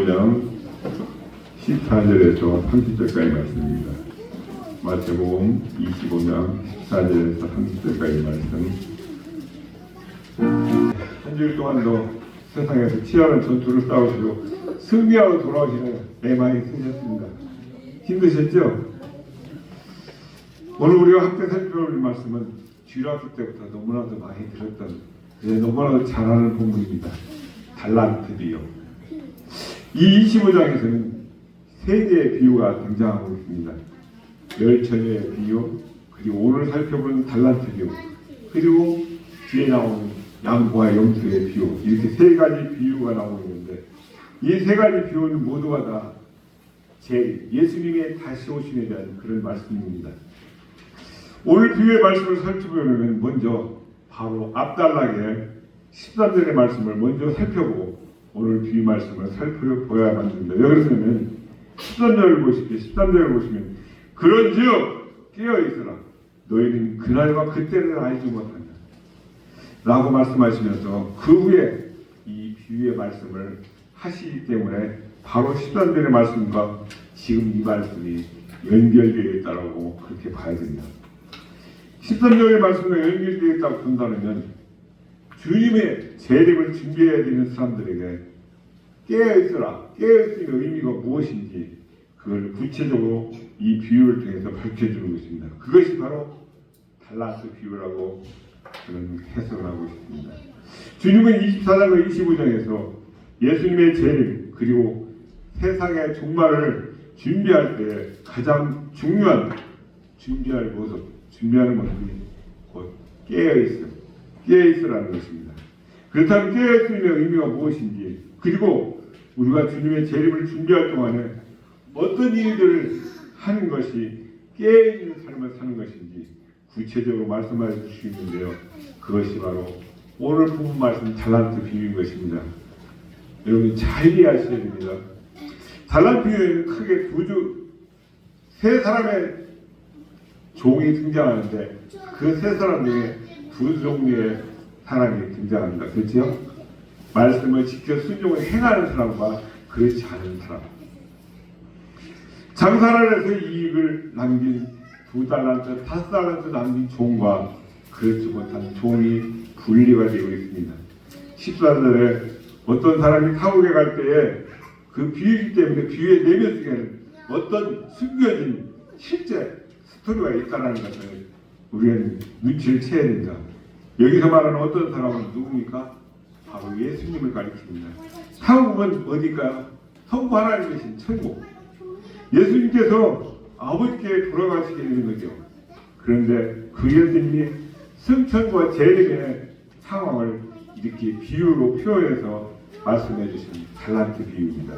25장 14절에서 30절까지 말씀입니다. 마태복음 25장 14절에서 30절까지 말씀. 한 주일 동안도 세상에서 치열한 전투를 싸우시고 승리하고 돌아오시는 애 많이 쓰셨습니다. 힘드셨죠? 오늘 우리가 함께 살펴볼 말씀은 주일학교 때부터 너무나도 많이 들었던 너무나도 잘 아는 본문입니다. 달란트비유. 이 25장에서는 세 개의 비유가 등장하고 있습니다. 열처녀의 비유, 그리고 오늘 살펴보는 달란트 비유, 그리고 뒤에 나오는 양과 염소의 비유, 이렇게 세 가지 비유가 나오고 있는데 이 세 가지 비유는 모두가 다 예수님의 다시 오심에 대한 그런 말씀입니다. 오늘 비유의 말씀을 살펴보려면 먼저 바로 앞달락의 13절의 말씀을 먼저 살펴보고 오늘 비유 말씀을 살펴보야만 됩니다. 왜 그러냐면 13절을 보시면 그런즉 깨어있으라 너희는 그날과 그때를 알지 못한다 라고 말씀하시면서 그 후에 이 비유의 말씀을 하시기 때문에 바로 13절의 말씀과 지금 이 말씀이 연결되어 있다고 그렇게 봐야 됩니다. 13절의 말씀과 연결되어 있다고 본다면 주님의 재림을 준비해야 되는 사람들에게 깨어있으라, 깨어있음의 의미가 무엇인지 그걸 구체적으로 이 비유를 통해서 밝혀주는 것입니다. 그것이 바로 달란트 비유라고 저는 해석을 하고 있습니다. 주님은 24장과 25장에서 예수님의 재림 그리고 세상의 종말을 준비할 때 가장 중요한 준비하는 모습이 곧 깨어있으라는 것입니다. 그렇다면 깨어있음의 의미가 무엇인지 그리고 우리가 주님의 재림을 준비할 동안에 어떤 일들을 하는 것이 깨어있는 삶을 사는 것인지 구체적으로 말씀해 주시는데요. 그것이 바로 오늘 본 말씀 달란트 비유인 것입니다. 여러분 잘 이해하셔야 됩니다. 달란트 비유에는 크게 세 사람의 종이 등장하는데 그 세 사람 중에 두 종류의 사람이 등장합니다. 그렇죠? 말씀을 지켜 순종을 행하는 사람과 그렇지 않은 사람. 장사를 해서 이익을 남긴 2달란트, 5달란트 남긴 종과 그렇지 못한 종이 분리가 되고 있습니다. 14절에 어떤 사람이 타국에 갈 때에 그 비유이기 때문에 비유의 내면 속에는 어떤 숨겨진 실제 스토리가 있다는 것을 우리는 눈치를 채야 된다. 여기서 말하는 어떤 사람은 누굽니까? 바로 예수님을 가리킵니다. 타국은 어디일까요? 성부 하나님 계신 천국. 예수님께서 아버지께 돌아가시게 되는 거죠. 그런데 그 예수님이 승천과 재림의 상황을 이렇게 비유로 표현해서 말씀해 주신 달란트 비유입니다.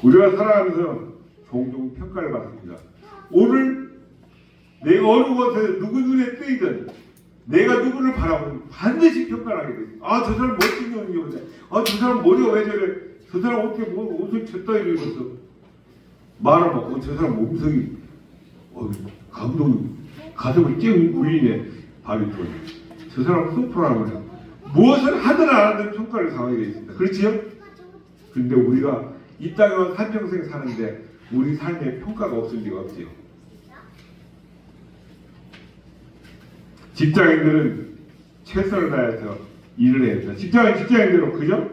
우리가 살아가면서 종종 평가를 받습니다. 오늘 내가 어느 곳에 누구 눈에 뜨이든 내가 누구를 바라보면 반드시 평가를 하게 됩니다. 아, 저 사람 멋진 놈이 오네. 아, 저 사람 머리가 왜 저래? 저 사람 어떻게 옷을 졌다 입었어? 말하면 저 사람 몸성이 감동 가슴을 찡 울리네. 바리톤. 저 사람 소프라노네. 무엇을 하든 안 하든 평가를 당하게 되어 있습니다. 그렇지요? 그런데 우리가 이 땅에 한평생 사는데 우리 삶에 평가가 없을 리가 없지요. 직장인들은 최선을 다해서 일을 해야 됩니다. 직장인들은 그죠?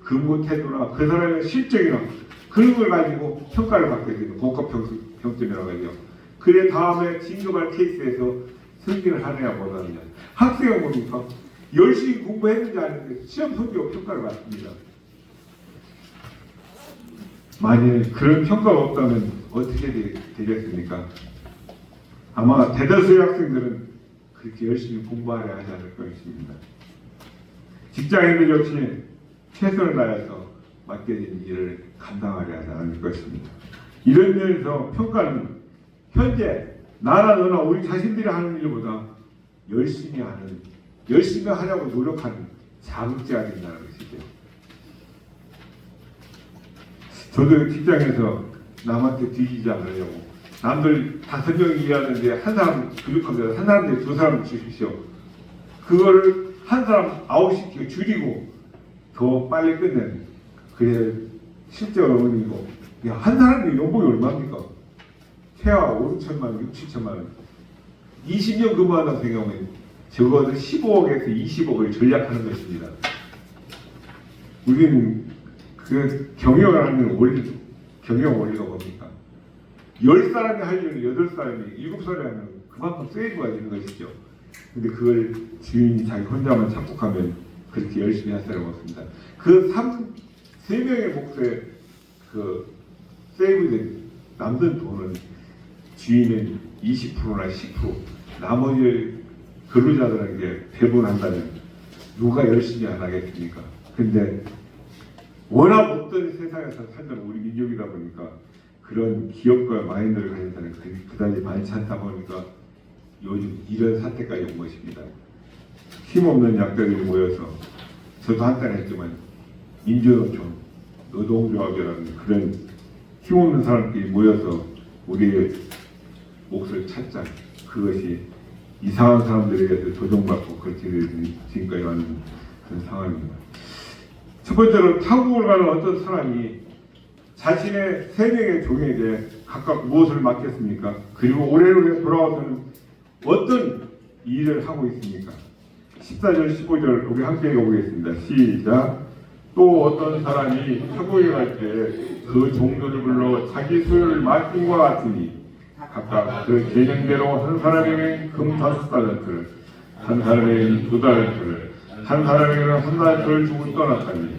근무 태도나 그 사람의 실적이나 그런 걸 가지고 평가를 받게 됩니다. 복합 평점이라고 하죠. 그래 다음에 진급할 케이스에서 승진을 하느냐 못하느냐. 학생은 뭡니까? 열심히 공부했는지 아닌지 시험 성적 평가를 받습니다. 만약에 그런 평가가 없다면 어떻게 되겠습니까? 아마 대다수의 학생들은 그렇게 열심히 공부하려 하지 않을 것입니다. 직장인들 역시 최선을 다해서 맡게 된 일을 감당하려 하지 않을 것입니다. 이런 면에서 평가는 현재 나나 너나 우리 자신들이 하는 일보다 열심히 하려고 노력하는 자극제가 된다는 것이죠. 저도 직장에서 남한테 뒤지지 않으려고 남들 5명이 일하는데 한 사람 부족합니다. 한 사람인데 2사람 주십시오. 그거를 한 사람 아웃시키고 줄이고 더 빨리 끝내는 그래 실제로 어머니고, 야, 한 사람이 연봉이 얼마입니까? 최하 5천만 원, 6, 7천만 원. 20년 근무한다고 생각하면 적어도 15억에서 20억을 전략하는 것입니다. 우리는 그 경영하는 원리, 경영 원리가 뭡니까? 10사람이 할 일을 8사람이, 7사람이 하면 그만큼 세이브가 되는 것이죠. 근데 그걸 주인이 자기 혼자만 착복하면 그렇게 열심히 할 사람이 없습니다. 그 3명의 몫에 그 세이브된 남는 돈은 주인은 20%나 10%, 나머지 근로자들에게 배분한다면 누가 열심히 안 하겠습니까? 근데 워낙 없던 세상에서 살던 우리 민족이다 보니까 그런 기업과 마인드를 가진 사람이 그다지 많지 않다 보니까 요즘 이런 사태까지 온 것입니다. 힘없는 약자들이 모여서 저도 한때는 했지만 민주노총, 노동조합이라는 그런 힘없는 사람들이 모여서 우리의 몫을 찾자. 그것이 이상한 사람들에게서 조종받고 그렇게 지금까지 왔는 그런 상황입니다. 첫 번째로 타국을 가는 어떤 사람이 자신의 3명의 종에게 각각 무엇을 맡겼습니까? 그리고 올해로 돌아와서는 어떤 일을 하고 있습니까? 14절, 15절 우리 함께 읽어보겠습니다. 시작! 또 어떤 사람이 타국에 갈 때 그 종들을 불러 자기 소유를 맡김과 같으니 각각 그 계명대로 한 사람에게 금 5달란트를, 한 사람에게는 2달란트를, 한 사람에게는 1달란트를 주고 떠났다니.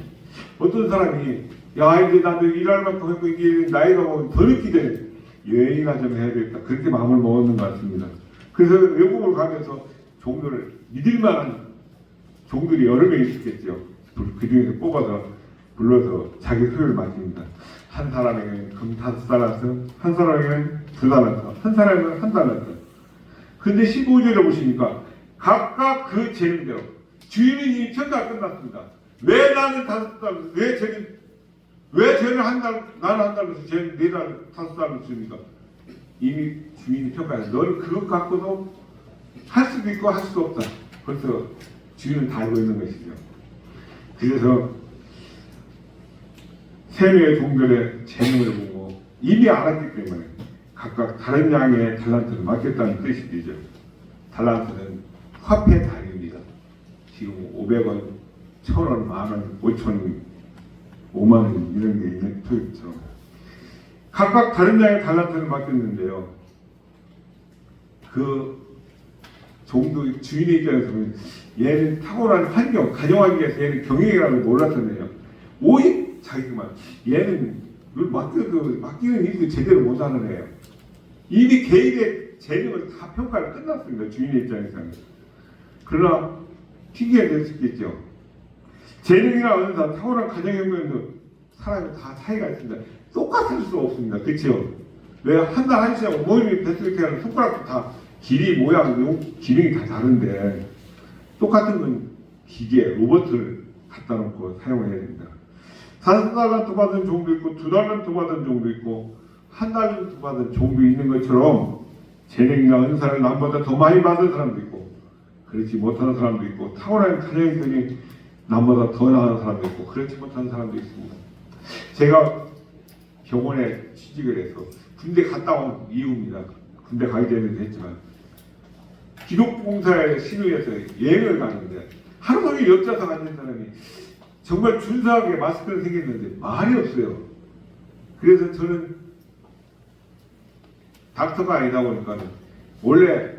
어떤 사람이 야 이제 나도 일할 만큼 했고 이게 나이가 먹으면 더 늦게 돼, 여행이나 좀 해야 되겠다, 그렇게 마음을 먹었는 것 같습니다. 그래서 외국을 가면서 종들을 믿을만한 종들이 여러 명 있었겠죠. 그 중에서 뽑아서 불러서 자기 소유를 맡깁니다. 한 사람에게는 금 5달란트, 한 사람에게는 2달란트, 한 사람에게는 1달란트. 근데 15절에 보시니까 각각 그 재능대로 주인은 이미 평가가 끝났습니다. 왜 나는 5달란트, 왜 쟤는 나는 1달란트, 쟤는 4달란트, 5달란트 줍니까? 이미 주인이 평가해서 너는 그것 갖고도 할 수도 있고 할 수도 없다. 벌써 주인은 다 알고 있는 것이죠. 그래서 3명의 종들의 재능을 보고 이미 알았기 때문에 각각 다른 양의 달란트를 맡겼다는 뜻이 되죠. 달란트는 화폐 단위입니다. 지금 500원, 1000원, 만원, 5,000원, 5만원 이런 게 있는 토익처럼 각각 다른 양의 달란트를 맡겼는데요. 그 종도 주인의 입장에서 보면 얘는 탁월한 환경, 가정하기 위해서 얘는 경영이라는 걸 몰랐었네요. 오직 자기만 얘는 맡기는 일도 제대로 못하는 애예요. 이미 개인의 재능을 다 평가를 끝났습니다. 주인의 입장에서는. 그러나 핑계가 될 수 있겠죠. 재능이나 어느 사람, 탁월한 가정경영도 사람이 다 차이가 있습니다. 똑같을 수 없습니다. 그렇죠? 왜 한 달 한 시간 모임이 뱃을 때 하는 손가락도 다 길이, 모양, 기능이 다 다른데 똑같은 건 기계, 로봇을 갖다 놓고 사용해야 됩니다. 4달란트 받은 종도 있고 2달란트 받은 종도 있고 1달란트 받은 종도 있는 것처럼 재능이나 은사를 남보다 더 많이 받은 사람도 있고 그렇지 못하는 사람도 있고 탁월한 가정형편이 남보다 더 나은 사람도 있고 그렇지 못한 사람도 있습니다. 제가 병원에 취직을 해서 군대 갔다 온 이후입니다. 군대 가기 전에도 했지만 기독봉사에 신우에서 여행을 가는데 하루 종일 옆좌석 앉은 사람이 정말 준수하게 마스크를 생겼는데 말이 없어요. 그래서 저는 닥터가 아니다 보니까 원래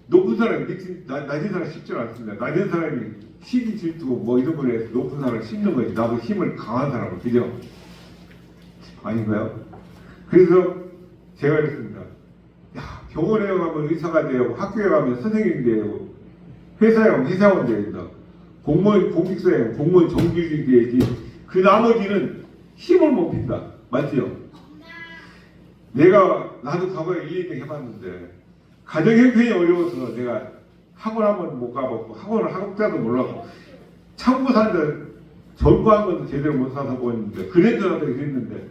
높은 사람이 낮은 사람 쉽지 않습니다. 낮은 사람이 시기 질투 뭐 이런 거에 해서 높은 사람을 씹는 거지. 나도 힘을 강한 사람을. 그죠? 아닌가요? 그래서 제가 그랬습니다. 야, 병원에 가면 의사가 되고 학교에 가면 선생님이 되고 회사에 가면 회사원 되고 공무원 공직서에 가면 공무원 정규직이 되지. 그 나머지는 힘을 못 핀다. 맞죠? 나도 과거에 이 얘기 해봤는데 가정 형편이 어려워서 내가 학원 한 번 못 가봤고 학원을 학업자도 몰랐고 창고 사는데 전부한 것도 제대로 못 사서 보였는데 그래도 나도 그랬는데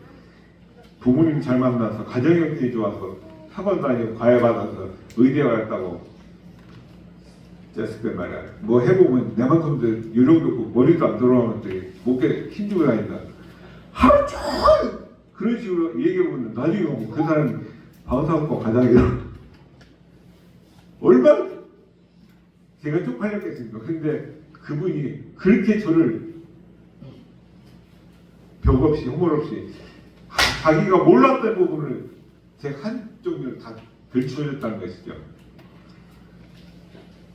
부모님 잘 만나서 가정 형편이 좋아서 학원 다니고 과외 받아서 의대 갔다고 랬을 때 말이야. 뭐 해보면 내만큼도 요령도 없고 머리도 안 돌아오는데 목에 힘주고 다닌다. 하루 종일 그런 식으로 얘기해보면 나중에 오면 그 사람 방사학과 과장이라 얼마나 제가 쪽팔렸겠습니까? 근데 그분이 그렇게 저를 벽 없이 허물 없이 자기가 몰랐던 부분을 제가 한쪽을 다 들춰줬다는 것이죠.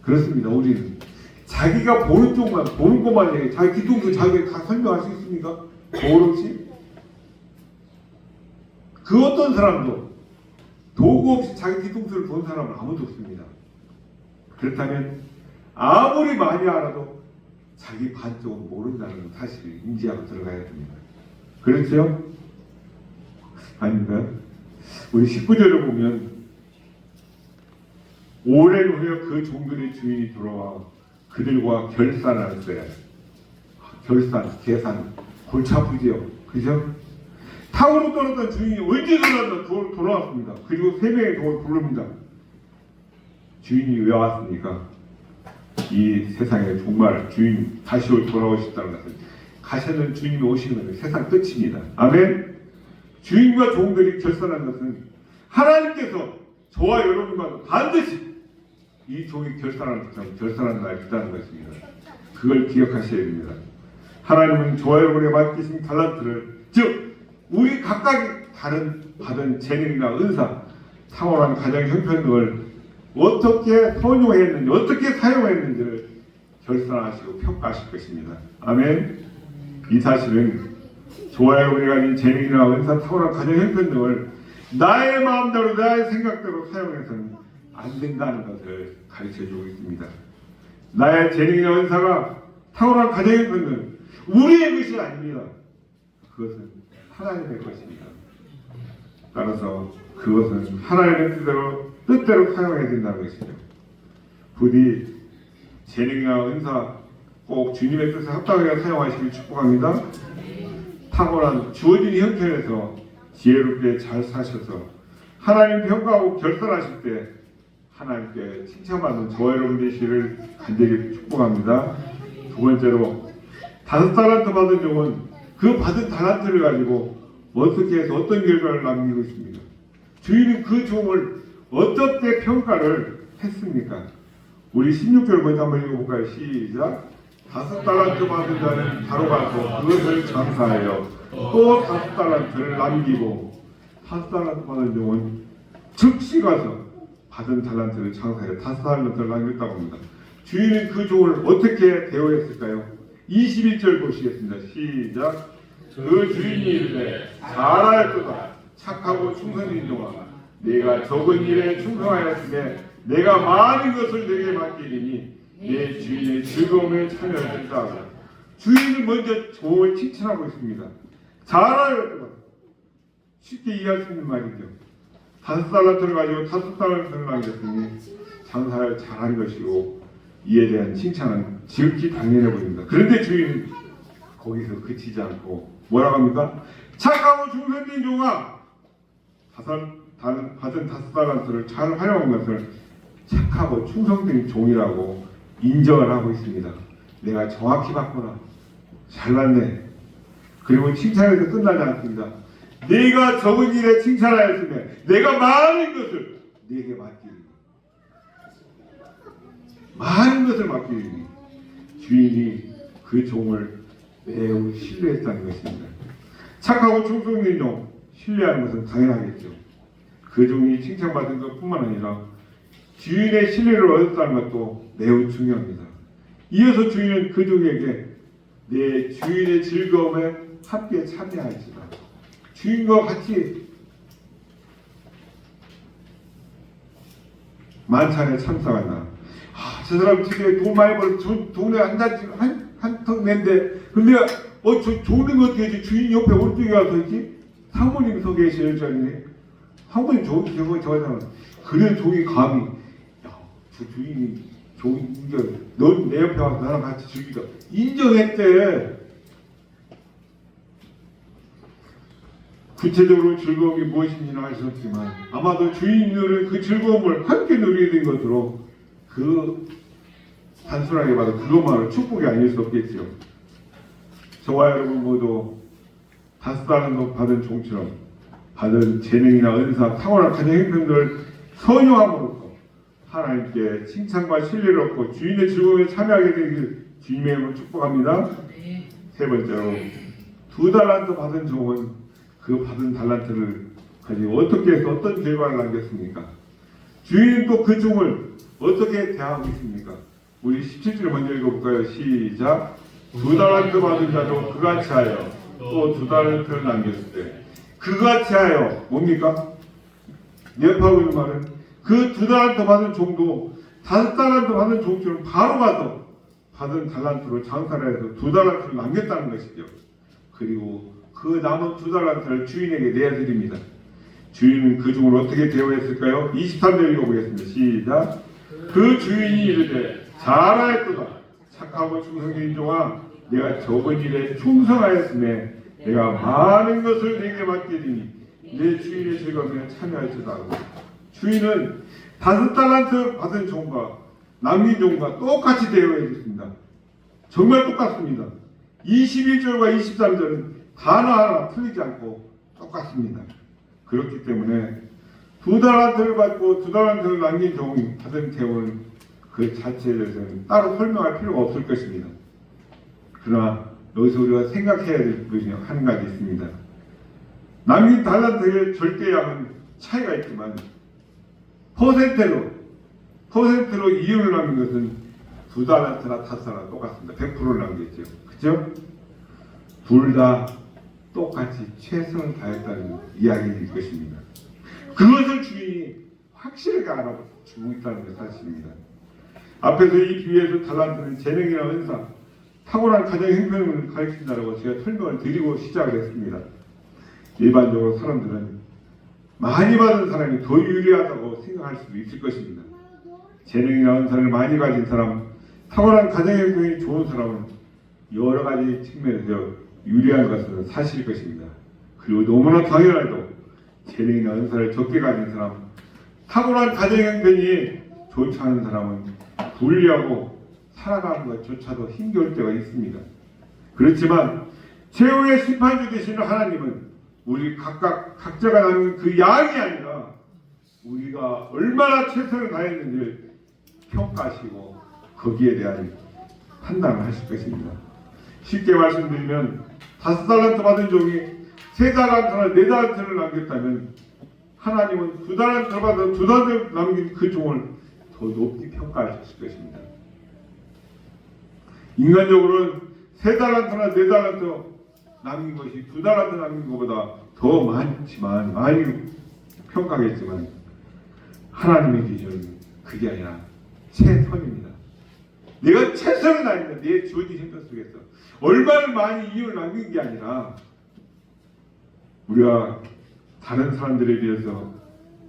그렇습니다. 우리는 자기가 보는 쪽만 보는 것만 얘기, 자기 뒤통수 자기가 다 설명할 수 있습니까? 거울 없이? 그 어떤 사람도 도구 없이 자기 뒤통수를 본 사람은 아무도 없습니다. 그렇다면 아무리 많이 알아도 자기 반쪽은 모른다는 사실을 인지하고 들어가야 됩니다. 그렇죠? 아닌가요? 우리 19절을 보면 오랜 후에 그 종들의 주인이 돌아와 그들과 결산하였어요. 결산, 계산, 골치 아프지요. 그죠? 탕으로 떨어졌던 주인이 언제 돌아왔습니다. 그리고 세 명의 종을 부릅니다. 주인이 왜 왔습니까? 이 세상에 정말 주인 다시 돌아오셨다는 것은 가시는 주님이 오시는 것은 세상 끝입니다. 아멘. 주인과 종들이 결산한 것은 하나님께서 저와 여러분과 반드시 이 종이 결산하는 것처럼 결산하는 날이 있다는 것입니다. 그걸 기억하셔야 됩니다. 하나님은 저와 여러분의 맡기신 달란트를, 즉 우리 각각이 다른 받은 재능이나 은사, 탁월한 가정 형편 등을 어떻게 선용했는지, 어떻게 사용했는지를 결산하시고 평가하실 것입니다. 아멘. 이 사실은 저와 여러분이 가진 재능이나 은사, 탁월한 가정 형편 등을 나의 마음대로, 나의 생각대로 사용해서는 안 된다는 것을 가르쳐주고 있습니다. 나의 재능이나 은사가 탁월한 가정 형편은 우리의 것이 아닙니다. 그것은 하나님의 것입니다. 따라서 그것은 하나님의 뜻대로 사용해야 된다는 것이죠. 부디 재능이나 은사 꼭 주님의 뜻에 합당하게 사용하시길 축복합니다. 탁월한 주어진 형편에서 지혜롭게 잘 사셔서 하나님 평가하고 결산하실 때 하나님께 칭찬받는 저와 여러분 되시기를 간절히 축복합니다. 두 번째로 5달란트 받은 종은 그 받은 달란트를 가지고 어떻게 해서 어떤 결과를 남기고 있습니다. 주인은 그 종을 어떻게 평가를 했습니까? 우리 16절 먼저 한번 읽어볼까요? 시작. 5달란트 받은 자는 바로 가서 그것을 장사하여 또 5달란트를 남기고 5달란트 받은 종은 즉시 가서 받은 달란트를 장사하여 5달란트를 남겼다고 합니다. 주인은 그 종을 어떻게 대우했을까요? 21절 보시겠습니다. 시작. 그 주인이 이르되 잘하였도다. 착하고 충성인 종아, 내가 적은 일에 충성하였으며 내가 많은 것을 내게 맡기리니 내 주인의 즐거움에 참여하였다 하고, 주인은 먼저 종을 칭찬하고 있습니다. 잘하였도다. 쉽게 이해할 수 있는 말이죠. 5달란트를 가지고 5달란트를 남겼으니 장사를 잘한 것이고 이에 대한 칭찬은 지극히 당연해 보입니다. 그런데 주인은 거기서 그치지 않고 뭐라고 합니까? 착하고 충성된 종아, 받은 5달란트를 잘 활용한 것을 착하고 충성된 종이라고 인정을 하고 있습니다. 내가 정확히 받구나, 잘났네. 그리고 칭찬에서 끝나지 않습니다. 내가 적은 일에 칭찬하였으며 내가 많은 것을 내게 맡기리니, 많은 것을 맡기리니 주인이 그 종을 매우 신뢰했다는 것입니다. 착하고 충성된 종, 신뢰하는 것은 당연하겠죠. 그 종이 칭찬받은 것뿐만 아니라 주인의 신뢰를 얻었다는 것도 매우 중요합니다. 이어서 주인은 그 종에게 내 주인의 즐거움에 함께 참여할지다. 주인과 같이 만찬에 참석한다. 저 사람 집에 돈 많이 벌어 돈에 한턱 낸데, 근데 저 좋은 거 어떻게 하지? 주인 옆에 오른쪽에 가서 있지? 상무님 서 계실 줄 알았네. 상무님 저거잖아. 그래 종이 감히, 야, 저 주인이 종이 넌 내 옆에 와서 나랑 같이 즐기자 인정했대. 구체적으로 즐거움이 무엇인지는 알 수 없지만 아마도 주인들은 그 즐거움을 함께 누리게 된 것으로 그 단순하게 봐도 그것만으로 축복이 아닐 수 없겠죠. 저와 여러분 모두 다스다는 받은 종처럼 받은 재능이나 은사, 탁월한 가정 형편들을 선용함으로써 하나님께 칭찬과 신뢰를 얻고 주인의 즐거움에 참여하게 되길 주님의 이름으로 축복합니다. 세 번째로 2달란트 받은 종은 그 받은 달란트를 가지고 어떻게 해서 어떤 결과를 남겼습니까? 주인은 또 그 종을 어떻게 대하고 있습니까? 우리 17절 먼저 읽어볼까요? 시작. 2달란트 받은 자도 그같이 하여 또 2달란트를 남겼을 때 그같이 하여 뭡니까? 예파하고 있는 말은 그 2달란트 받은 종도 5달란트 받은 종처럼 바로 가서 받은 달란트로 장사를 해서 2달란트를 남겼다는 것이죠. 그리고 그 남은 2달란트를 주인에게 내어드립니다. 주인은 그 종을 어떻게 대우했을까요? 23절 읽어보겠습니다. 시작. 그 주인이 이르되 잘하였도다. 착하고 충성된 종아, 내가 적은 일에 충성하였으며 내가 많은 것을 내게 맡기리니 내 주인의 즐거움에 참여할지도 하고. 주인은 5달란트 받은 종과 남긴 종과 똑같이 대우해 줬습니다. 정말 똑같습니다. 21절과 23절은 단어 하나 틀리지 않고 똑같습니다. 그렇기 때문에 2달란트를 받고 2달란트를 남긴 종이 받은 대우는 그 자체에 대해서는 따로 설명할 필요가 없을 것입니다. 그러나 여기서 우리가 생각해야 될 것이 한 가지 있습니다. 남긴 달란트의 절대량은 차이가 있지만 퍼센트로 이윤을 남긴 것은 2달란트나 5달란트 똑같습니다. 100%를 남겼죠. 그죠? 둘 다 똑같이 최선을 다했다는 이야기일 것입니다. 그것을 주인이 확실하게 알아주고 있다는 게 사실입니다. 앞에서 이 비유에서 달란트는 재능이나 은사, 탁월한 가정 형편을 가르친다라고 제가 설명을 드리고 시작을 했습니다. 일반적으로 사람들은 많이 받은 사람이 더 유리하다고 생각할 수도 있을 것입니다. 재능이나 은사를 많이 가진 사람, 탁월한 가정 형편이 좋은 사람은 여러 가지 측면에서 유리한 것은 사실일 것입니다. 그리고 너무나 당연하도 재능이나 은사를 적게 가진 사람, 탁월한 가정 형편이 좋지 않은 사람은 불리하고 살아가는 것조차도 힘겨울 때가 있습니다. 그렇지만 최후의 심판주 되시는 하나님은 우리 각자가 나눈 그 양이 아니라 우리가 얼마나 최선을 다했는지를 평가하시고 거기에 대한 판단을 하실 것입니다. 쉽게 말씀드리면 5달란트 받은 종이 3달란트나 4달란트를 남겼다면 하나님은 2달란트를 받아 2달란트를 남긴 그 종을 더 높이 평가하셨을 것입니다. 인간적으로는 3달란트나 4달란트 남긴 것이 2달란트 남긴 것보다 더 많지만 많이 평가하겠지만 하나님의 기준은 그게 아니라 최선입니다. 내가 최선을 다했는데 내 주어진 형편 속에서 얼마나 많이 이윤을 남긴 게 아니라 우리가 다른 사람들에 비해서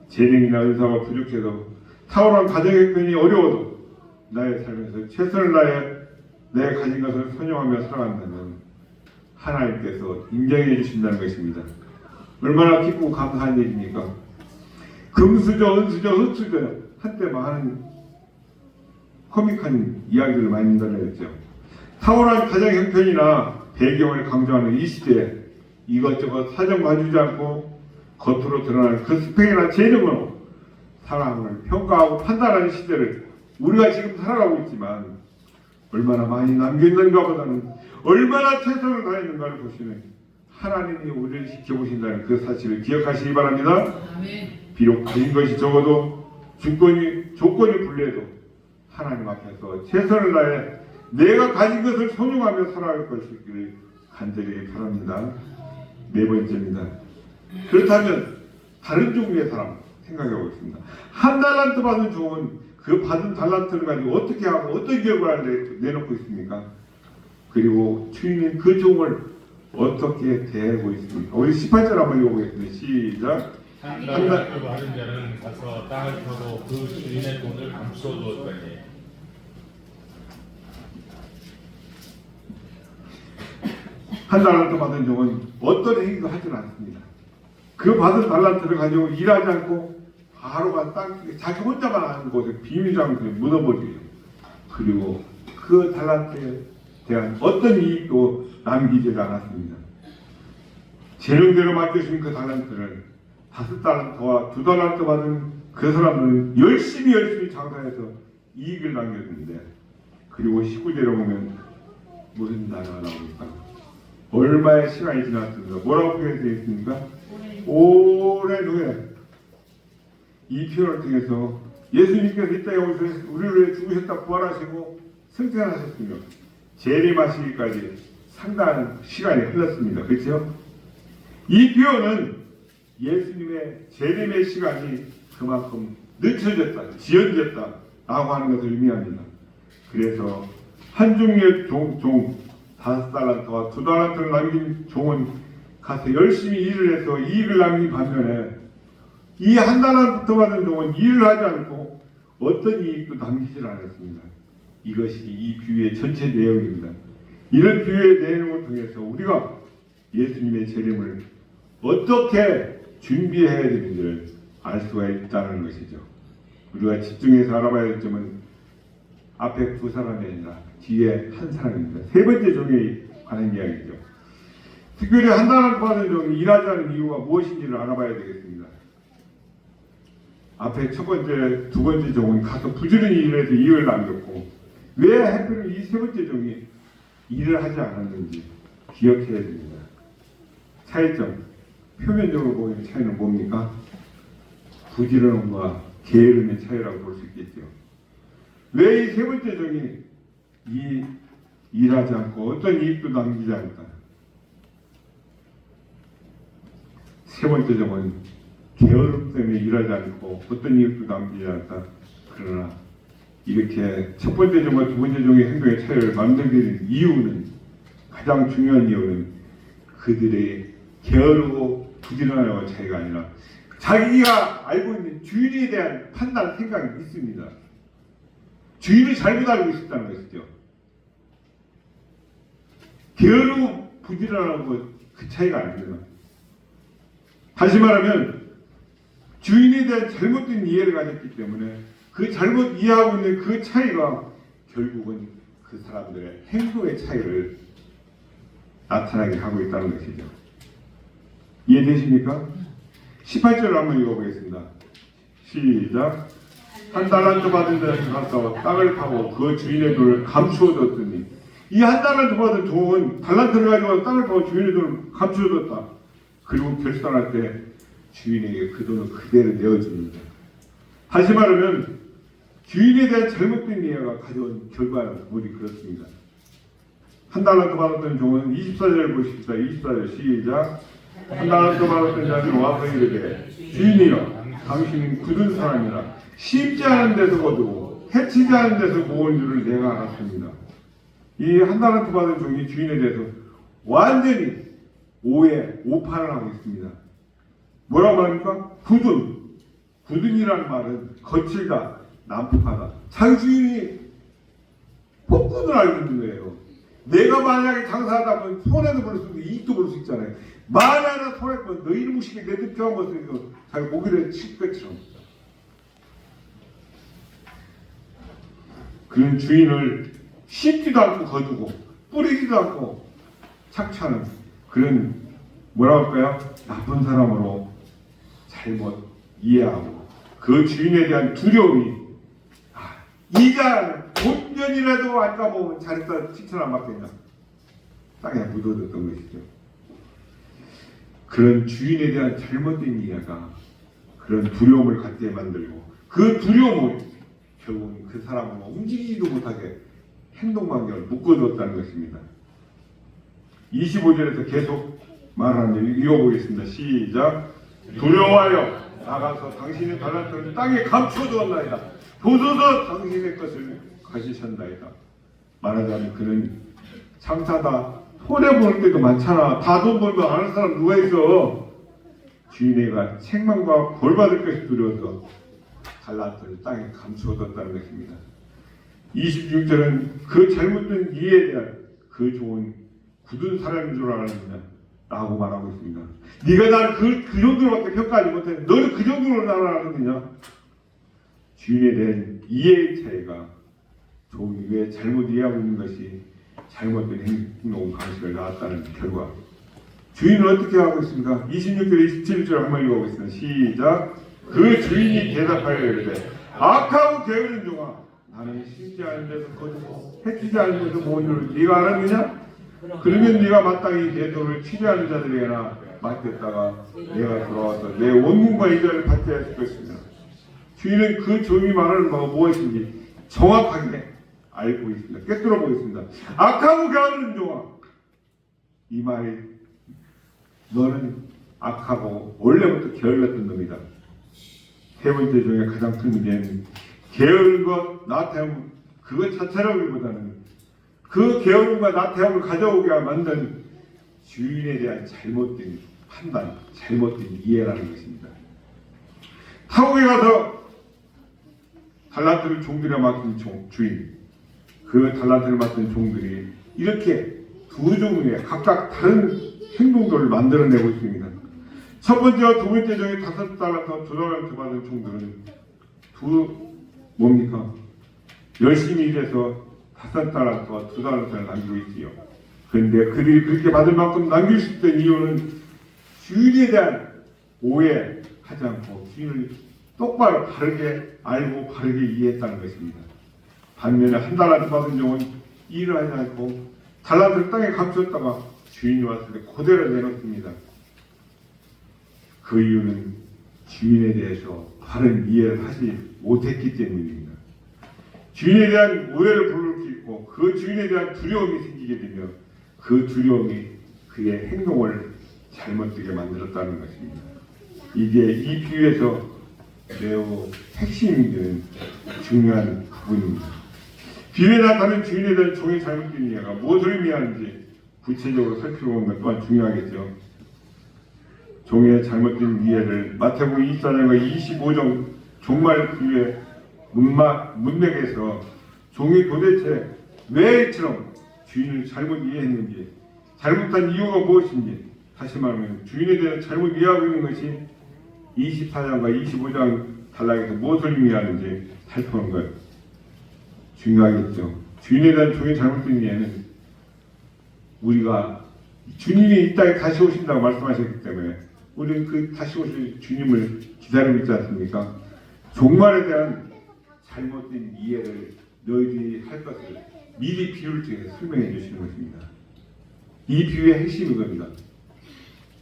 재능이나 은사가 부족해도 탁월한 가정 형편이 어려워도 나의 삶에서 최선을 다해 내가 가진 것을 선용하며 살아간다면 하나님께서 인정해 주신다는 것입니다. 얼마나 기쁘고 감사한 일입니까? 금수저, 은수저, 흙수저 한때 많은 코믹한 이야기를 많이 전해졌죠. 탁월한 가정 형편이나 배경을 강조하는 이 시대에 이것저것 사정 봐주지 않고 겉으로 드러나는 그 스펙이나 재능으로 사람을 평가하고 판단하는 시대를 우리가 지금 살아가고 있지만 얼마나 많이 남겼는가 보다는 얼마나 최선을 다했는가를 보시는 하나님이 우리를 지켜보신다는 그 사실을 기억하시기 바랍니다. 비록 가진 것이 적어도 조건이 불리해도 하나님 앞에서 최선을 다해 내가 가진 것을 선용하며 살아갈 것이기를 간절히 바랍니다. 네 번째입니다. 그렇다면 다른 종류의 사람 생각해 보겠습니다. 1달란트 받은 종은 그 받은 달란트를 가지고 어떻게 하고 어떤 결과를 내놓고 있습니까? 그리고 주인은 그 종을 어떻게 대하고 있습니까? 우리 18절 한번 읽어보겠습니다. 시작. 1달란트 받은 자는 가서 땅을 파고 그 주인의 돈을 감춰주었더니 한 달란트 받은 종은 어떤 행위도 하지 않습니다. 그 받은 달란트를 가지고 일하지 않고 바로 간 땅속에 자기 혼자만 아는 곳에 비밀장소에 묻어버려요. 그리고 그 달란트에 대한 어떤 이익도 남기지 않았습니다. 재능대로 맡겨주신 그 달란트를 5달란트와 2달란트 받은 그 사람들은 열심히 장사해서 이익을 남겼는데, 그리고 19절에 보면 무슨 단어가 나옵니까? 얼마의 시간이 지났습니까? 뭐라고 표현되어 있습니까? 오랜 후에. 이 표현을 통해서 예수님께서 이 땅에 오셔서 우리를 위해 죽으셨다 부활하시고 승천하셨으며 재림하시기까지 상당한 시간이 흘렀습니다. 그렇죠? 이 표현은 예수님의 재림의 시간이 그만큼 늦춰졌다, 지연됐다 라고 하는 것을 의미합니다. 그래서 한 종류의 종 5달란트와 2달란트를 남긴 종은 가서 열심히 일을 해서 이익을 남긴 반면에, 이 1달란트 받은 종은 일을 하지 않고 어떤 이익도 남기질 않았습니다. 이것이 이 비유의 전체 내용입니다. 이런 비유의 내용을 통해서 우리가 예수님의 재림을 어떻게 준비해야 되는지를 알 수가 있다는 것이죠. 우리가 집중해서 알아봐야 될 점은 앞에 2사람이 아니라 뒤에 한 사람입니다. 3번째 종에 관한 이야기죠. 특별히 1달란트 받은 종이 일하지 않은 이유가 무엇인지를 알아봐야 되겠습니다. 앞에 1번째, 2번째 종은 가서 부지런히 일해서 이익을 남겼고, 왜 하필 이 3번째 종이 일을 하지 않았는지 기억해야 됩니다. 차이점, 표면적으로 보면 차이는 뭡니까? 부지런함과 게으름의 차이라고 볼 수 있겠죠. 왜 이 3번째 종이 일하지 않고 어떤 이익도 남기지 않을까? 3번째 종은 게으름 때문에 일하지 않고 어떤 이익도 남기지 않았다. 그러나 이렇게 1번째 종과 2번째 종의 행동의 차이를 만들게 된 이유는, 가장 중요한 이유는 그들의 게으르고 부지런함의 차이가 아니라 자기가 알고 있는 주인에 대한 판단, 생각이 있습니다. 주인을 잘못 알고 있었다는 것이죠. 게으르고 부지런하고 그 차이가 아닙니다. 다시 말하면 주인에 대한 잘못된 이해를 가졌기 때문에 그 잘못 이해하고 있는 그 차이가 결국은 그 사람들의 행동의 차이를 나타나게 하고 있다는 것이죠. 이해되십니까? 18절을 한번 읽어보겠습니다. 시작. 1달란트 받은 자에게 가서 땅을 파고 그 주인의 돈을 감추어뒀더니, 이 1달란트 받은 종은 달란트를 가지고 땅을 파고 주인의 돈을 감추어뒀다. 그리고 결산할 때 주인에게 그 돈을 그대로 내어줍니다. 다시 말하면 주인에 대한 잘못된 이해가 가져온 결과는 모두 그렇습니다. 1달란트 받았던 종은 24절을 보십시다. 24절 시작. 1달란트 받았던 자는 와서 이르되 주인이여, 당신은 굳은 사람이라 심지 않은 데서 거두고 해치지 않은 데서 모은 줄을 내가 알았습니다. 이 1달란트 받은 종이 주인에 대해서 완전히 오판을 하고 있습니다. 뭐라고 합니까? 굳은이라는 말은 거칠다, 난폭하다. 자기 주인이 폭군을 알고 있는 거예요. 내가 만약에 장사하다 보면 손해도 볼 수 있고 이익도 볼 수 있잖아요. 만약에 손해보면 너희 무식이 내 득표한 것을 자기 모기를 칠 것처럼. 그런 주인을 씹지도 않고 거두고 뿌리지도 않고 착취하는 그런, 뭐라고 할까요? 나쁜 사람으로 잘못 이해하고 그 주인에 대한 두려움이, 이자 본전이라도 아까 보면 잘했다 칭찬 안 받겠냐, 땅에 묻어뒀던 것이죠. 그런 주인에 대한 잘못된 이해가 그런 두려움을 갖게 만들고, 그 두려움을 결국은 그 사람을 움직이지도 못하게 행동관계를 묶어뒀다는 것입니다. 25절에서 계속 말하는데 읽어보겠습니다. 시작. 두려워하여 나가서 당신의 달란트를 땅에 감춰두었나이다. 보소서 당신의 것을 가지셨나이다. 말하자면 그는 장사다, 손해보는 때도 많잖아. 다 돈 벌고 아는 사람 누가 있어. 주인애가 책망과 벌 받을 것이 두려워서 달란트를 땅에 감추어뒀다는 것입니다. 26절은 그 잘못된 이해에 대한 그 좋은 굳은 사람인 줄 알았느냐 라고 말하고 있습니다. 네가 나를 그 정도로밖에 평가하지 못해. 너는 그 정도로 나를 알았느냐. 주인에 대한 이해의 차이가 종이 왜 잘못 이해하고 있는 것이 잘못된 행동 방식을 낳았다는 결과, 주인은 어떻게 하고 있습니까? 26절 27절 한번 읽어보겠습니다. 시작. 그 주인이 대답하여 이르되 악하고 게으른 종아, 나는 심지 않은 데서 거두고 해치지 않은 데서 모으는 줄 네가 알았느냐? 그러면 네가 마땅히 내 돈을 취재하는 자들에게나 맡겼다가 내가 돌아와서 내 원문과 이자를 받게 했을 것입니다. 주인은 그 종이 말하는 바가 무엇인지 정확하게 알고 있습니다. 꿰뚫어 보겠습니다. 악하고 게으른 종아, 이 말이 너는 악하고 원래부터 게을렀던 놈이다. 세 번째 중에 가장 큰 문제는 게으른 것, 나태함, 그것 자체라기보다는 그 게으름과 나태함을 가져오게 만든 주인에 대한 잘못된 판단, 잘못된 이해라는 것입니다. 타국에 가서 달란트를 종들에 맡긴 주인, 그 달란트를 맡은 종들이 이렇게 두 종의 각각 다른 행동들을 만들어내고 있습니다. 첫 번째와 두 번째 중에 5달란트와 2달란트 받은 종들은 뭡니까? 열심히 일해서 5달란트와 2달란트를 남기고 있지요. 그런데 그들이 그렇게 받을 만큼 남길 수 있던 이유는 주인에 대한 오해하지 않고 주인을 똑바로 바르게 알고 바르게 이해했다는 것입니다. 반면에 1달란트 받은 종은 일을 하지 않고 달란트를 땅에 감췄다가 주인이 왔을 때 그대로 내놓습니다. 그 이유는 주인에 대해서 바른 이해를 하지 못했기 때문입니다. 주인에 대한 오해를 불러일으키고 그 주인에 대한 두려움이 생기게 되면 그 두려움이 그의 행동을 잘못되게 만들었다는 것입니다. 이게 이 비유에서 매우 핵심이 되는 중요한 부분입니다. 비유에 나타나는 주인에 대한 종의 잘못된 이해가 무엇을 의미하는지 구체적으로 살펴보는 것 또한 중요하겠죠. 종의 잘못된 이해를 마태복음 24장과 25장 종말 비유의 문맥에서 종이 도대체 왜 이처럼 주인을 잘못 이해했는지, 잘못한 이유가 무엇인지, 다시 말하면 주인에 대해 잘못 이해하고 있는 것이 24장과 25장 단락에서 무엇을 의미하는지 살펴보는 것 중요하겠죠. 주인에 대한 종의 잘못된 이해는 우리가 주님이 이 땅에 다시 오신다고 말씀하셨기 때문에 우리는 그 다시 오실 주님을 기다리고 있지 않습니까? 종말에 대한 잘못된 이해를 너희들이 할 것을 미리 비유를 통해서 설명해 주시는 것입니다. 이 비유의 핵심이 겁니다.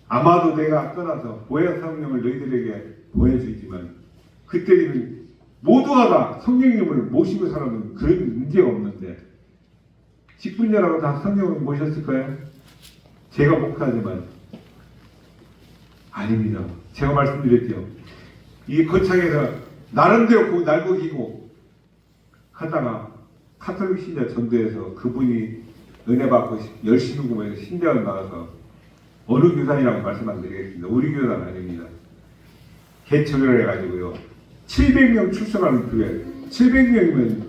아마도 내가 떠나서 보혜사 성령을 너희들에게 보내주지만 그때는 모두가 다 성령님을 모시고 살아는 그런 문제가 없는데 10분이라고 다 성령을 모셨을까요? 제가 목사지만 아닙니다. 제가 말씀드렸죠. 이 거창에서 나름대로 날고 기고 하다가 카톨릭 신자 전도에서 그분이 은혜 받고 열심히 구매해서 신장을 나가서 어느 교단이라고 말씀 안 드리겠습니다. 우리 교단 아닙니다. 개척을 해가지고요. 700명 출석하는 교회. 700명이면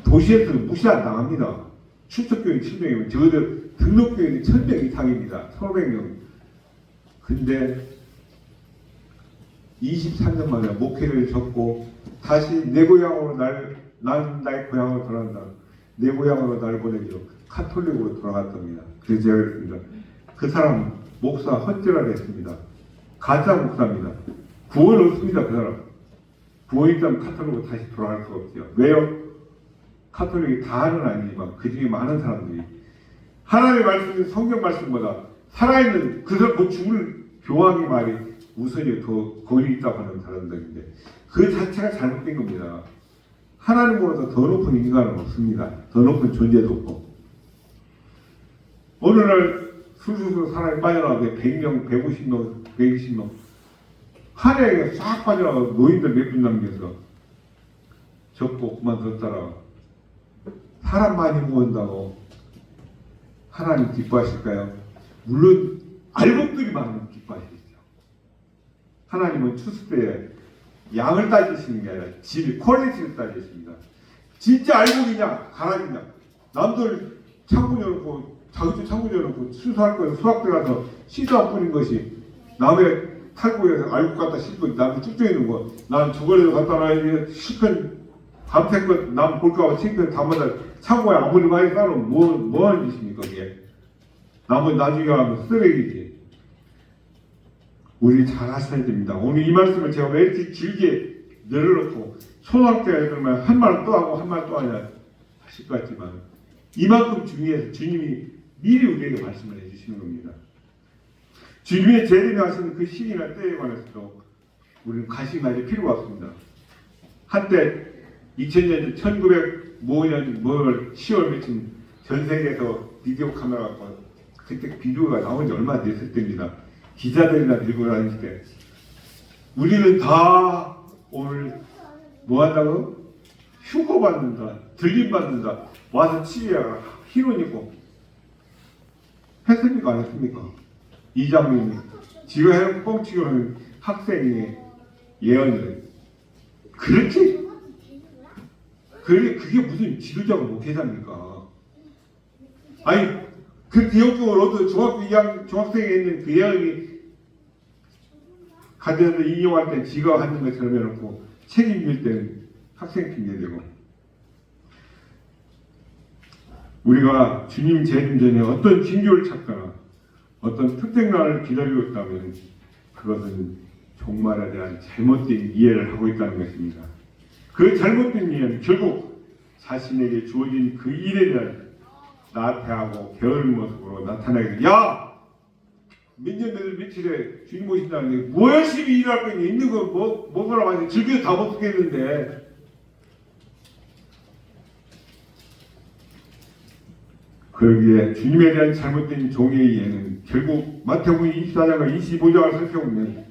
도시에서 무시 안 당합니다. 출석교인 700명이면 저희들 등록교인이 1000명 이상입니다. 1500명. 근데 23년 만에 목회를 접고 다시 내 고향으로 난 나의 고향으로 돌아간다. 내 고향으로 날 보내기로 카톨릭으로 돌아갔답니다. 그래서 제가 그랬습니다. 그 사람 목사 헛질을 했습니다. 가짜 목사입니다. 구원 없습니다. 그 사람. 구원 있다면 카톨릭으로 다시 돌아갈 수가 없죠. 왜요? 카톨릭이 다는 아니지만 그 중에 많은 사람들이 하나님의 말씀인 성경 말씀보다 살아있는 그 사람 곧 죽을 교황의 말이 우선이 더 권위 있다고 하는 사람들인데 그 자체가 잘못된 겁니다. 하나님보다 더 높은 인간은 없습니다. 더 높은 존재도 없고 어느 날 술술술 사람이 빠져나가게 100명, 150명, 120명 한 해에 싹 빠져나가서 노인들 몇 분 남겨서 접고 그만뒀다가 사람 많이 모은다고 하나님 기뻐하실까요? 물론 알곡들이 많으면 기뻐하시겠죠. 하나님은 추수 때에 양을 따지시는 게 아니라 질, 퀄리티를 따지십니다. 진짜 알곡이냐 가락이냐. 남들 창문 열어놓고 자기도 창문 열어놓고 수수할 거에서 수학 들어가서 씨도 안 뿌린 것이 남의 탈구에서 알곡 갖다 씻고 남의 쭉쭉 있는 거 나는 주거리에서 갖다 놔야지 실컷 밤새껏 남 볼까봐 창고에 담아다 창고에 아무리 많이 싸놓으면 뭐 하는 짓입니까 그게. 남은 나중에 가면 쓰레기지. 우리 잘 하셔야 됩니다. 오늘 이 말씀을 제가 왜 이렇게 길게 늘어놓고 초등학교 애들만 한 말 또 하고 한 말 또 하냐 하실 것 같지만 이만큼 중요해서 주님이 미리 우리에게 말씀을 해주시는 겁니다. 주님의 재림에 하시는 그 시기나 때에 관해서도 우리는 관심이 가질 필요가 없습니다. 한때 2000년 1905년 10월 며칠 전 세계에서 비디오 카메라가 그때 비디오가 나온 지 얼마 됐을 때입니다. 기자들이나 들고 다닐 때 우리는 다 오늘 뭐 한다고? 휴거 받는다, 들림 받는다, 와서 치료하라, 희론 있고 했습니까? 안 했습니까? 이장님이 지금 뻥치고는 학생의 예언을 그렇게 그게 무슨 지도자가 목회자입니까? 아니 그 기억적으로도 중학교 2학년 중학생에 있는 그 예언이 가정에서 인용할 때 지가 하는 것처럼 해놓고 책임질 때는 학생 핑계대고 우리가 주님 재림 전에 어떤 징조를 찾거나 어떤 특정 날을 기다리고 있다면 그것은 종말에 대한 잘못된 이해를 하고 있다는 것입니다. 그 잘못된 이해는 결국 자신에게 주어진 그 일에 대한 나태하고 게으른 모습으로 나타나게 돼. 야! 몇 년 며칠에 주님 오신다는데 뭐 열심히 일할 거니 있는 거 먹으라고 하지 즐겨서 다 못 쓰겠는데 그러기에 주님에 대한 잘못된 종의 이해는 결국 마태복음 24장과 25장을 살펴보면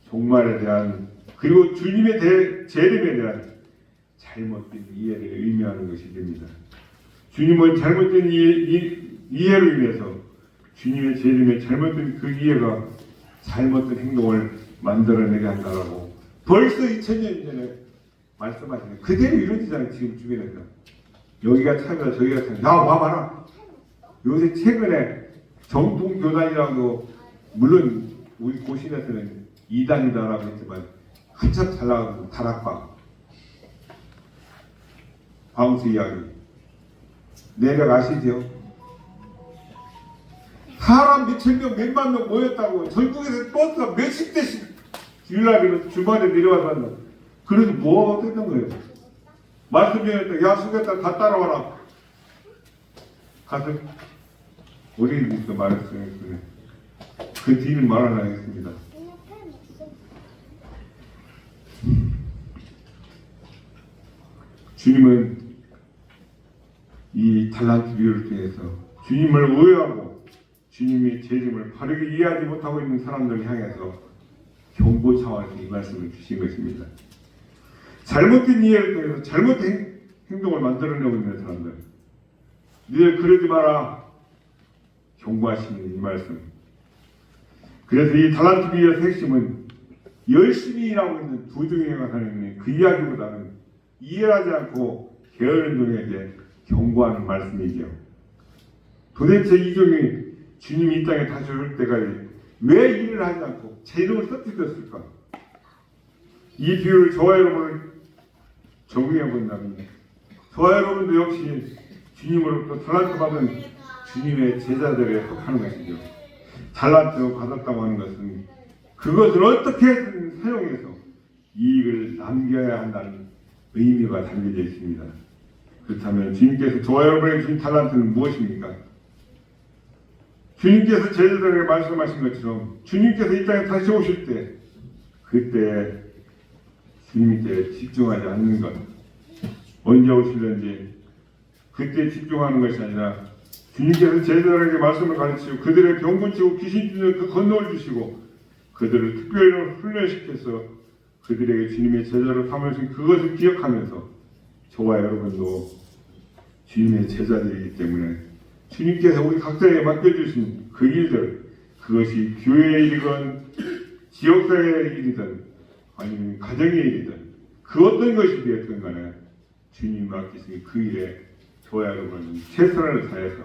종말에 대한 그리고 주님의 재림에 대한 잘못된 이해를 의미하는 것이 됩니다. 주님은 잘못된 이해로 인해서 주님의 재림에 잘못된 그 이해가 잘못된 행동을 만들어내게 한다라고 벌써 2000년 전에 말씀하시는 그대로 이루어지잖아요. 지금 주변에서 여기가 참이다 저기가 참이다. 야 와봐라. 요새 최근에 정통교단이라고 물론 우리 고신에서는 이단이다라고 했지만 한참 잘 나가는 다락방 광수 이야기 내력 아시죠? 사람 몇천 명, 몇만 명 모였다고 전국에서 버스가 몇십 대씩 주일날이면 주말에 내려와서 한다. 그래서 뭐가 어땠던 거예요? 말씀드렸다. 야 수겠다 다 따라와라. 가서 어린이집도 말했어요. 그 뒤는 말 안 하겠습니다. 주님은 이 달란트 비유를 통해서 주님을 오해하고 주님의 재림을 바르게 이해하지 못하고 있는 사람들을 향해서 경고 차원에서 이 말씀을 주신 것입니다. 잘못된 이해를 통해서 잘못된 행동을 만들어내고 있는 사람들 니들 그러지 마라 경고하시는 이 말씀. 그래서 이 달란트 비유의 핵심은 열심히 일하고 있는 도중에가 사는 그 이야기보다는 이해하지 않고 게으른 종에게 경고하는 말씀이죠. 도대체 이 종이 주님이 이 땅에 다시 올 때까지 왜 일을 하지 않고 제 이름을 써뜨렸을까? 이 비유를 저와 여러분을 적용해 본다면 저와 여러분도 역시 주님으로부터 달란트 받은 주님의 제자들에 속하는 것이죠. 달란트 받았다고 하는 것은 그것을 어떻게든 사용해서 이익을 남겨야 한다는 의미가 담겨져 있습니다. 그렇다면 주님께서 저와 여러분에게 주신 달란트는 무엇입니까? 주님께서 제자들에게 말씀하신 것처럼 주님께서 이 땅에 다시 오실 때 그때 주님께 집중하지 않는 것 언제 오실는지 그때 집중하는 것이 아니라 주님께서 제자들에게 말씀을 가르치고 그들의 병곤치고 귀신 쫓는 그 권능을 주시고 그들을 특별히 훈련시켜서 그들에게 주님의 제자로 삼으신 그것을 기억하면서 저와 여러분도 주님의 제자들이기 때문에 주님께서 우리 각자에게 맡겨주신 그 일들 그것이 교회의 일이건 지역사회의 일이든 아니면 가정의 일이든 그 어떤 것이 되었든 간에 주님이 맡기신 그 일에 저와 여러분은 최선을 다해서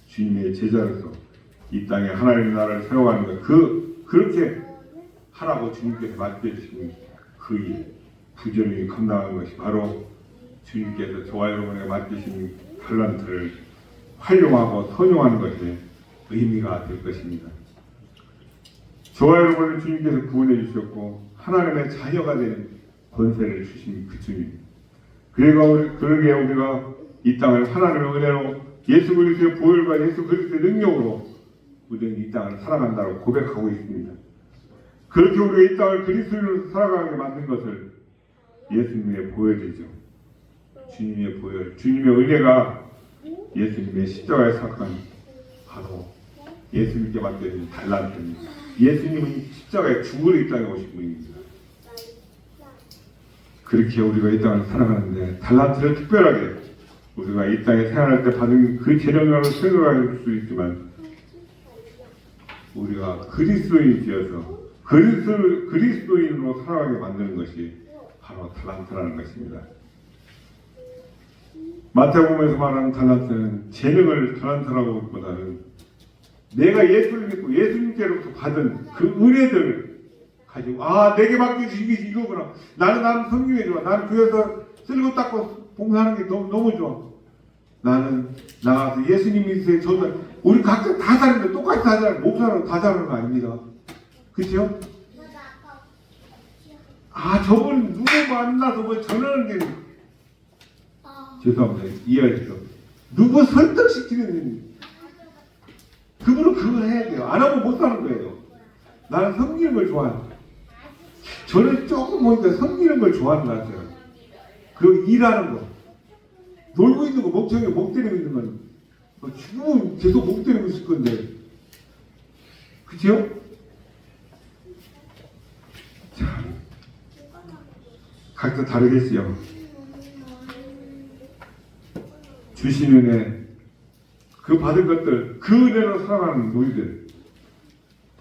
주님의 제자로서 이 땅에 하나님의 나라를 세워가는 것 그렇게 하라고 주님께서 맡겨주신 그 일 부지런히 감당하는 것이 바로 주님께서 저와 여러분에게 맡기신 달란트를 활용하고 선용하는 것이 의미가 될 것입니다. 저와 여러분을 주님께서 구원해 주셨고 하나님의 자녀가 된 권세를 주신 그 주님. 그러기에 우리가 이 땅을 하나님의 은혜로 예수 그리스도의 보혈과 예수 그리스도의 능력으로 우리는 이 땅을 살아간다고 고백하고 있습니다. 그렇게 우리가 이 땅을 그리스도로 살아가게 만든 것을 예수님의 보혈이죠. 주님의 보혈, 주님의 은혜가 예수님의 십자가에 사건 바로 예수님께 맡겨진 달란트입니다. 예수님은 십자가에 죽으러 이 땅에 오신 분입니다. 그렇게 우리가 이 땅을 살아가는데 달란트를 특별하게 우리가 이 땅에 생활할 때 받은 그 재능으로 생각할 수 있지만 우리가 그리스도인이 되어서 그리스도인으로 살아가게 만드는 것이 바로 달란트라는 것입니다. 마태복음에서 말하는 달란트는 재능을 달란트라고 보다는 내가 예수를 믿고 예수님께로부터 받은 그 은혜들을 가지고 내게 맡겨진 이게 이거구나. 나는 성경이 좋아. 나는 교회에서 쓸고 닦고 봉사하는 게 너무 좋아. 나는 나가서 예수님 믿으세요. 저는 우리 각자 다 다른데 똑같이 다 다른 목사로 다 다른 거 아닙니다. 그렇죠? 저분 누구 만나서 뭐 전하는 게 죄송합니다. 이해하시죠? 누구 설득시키는 그분은 그걸 해야 돼요. 안 하면 못 사는 거예요. 나는 섬기는 걸 좋아해요. 저는 조금 보니까 섬기는 걸 좋아하는 것 같아요. 그 일하는 거. 놀고 있는 거, 목청에 목 때리고 있는 건 죽으면 계속 목 때리고 있을 건데. 그치요? 참. 각자 다르겠지요. 주신 은혜, 그 받은 것들, 그 은혜로 살아가는 우리들.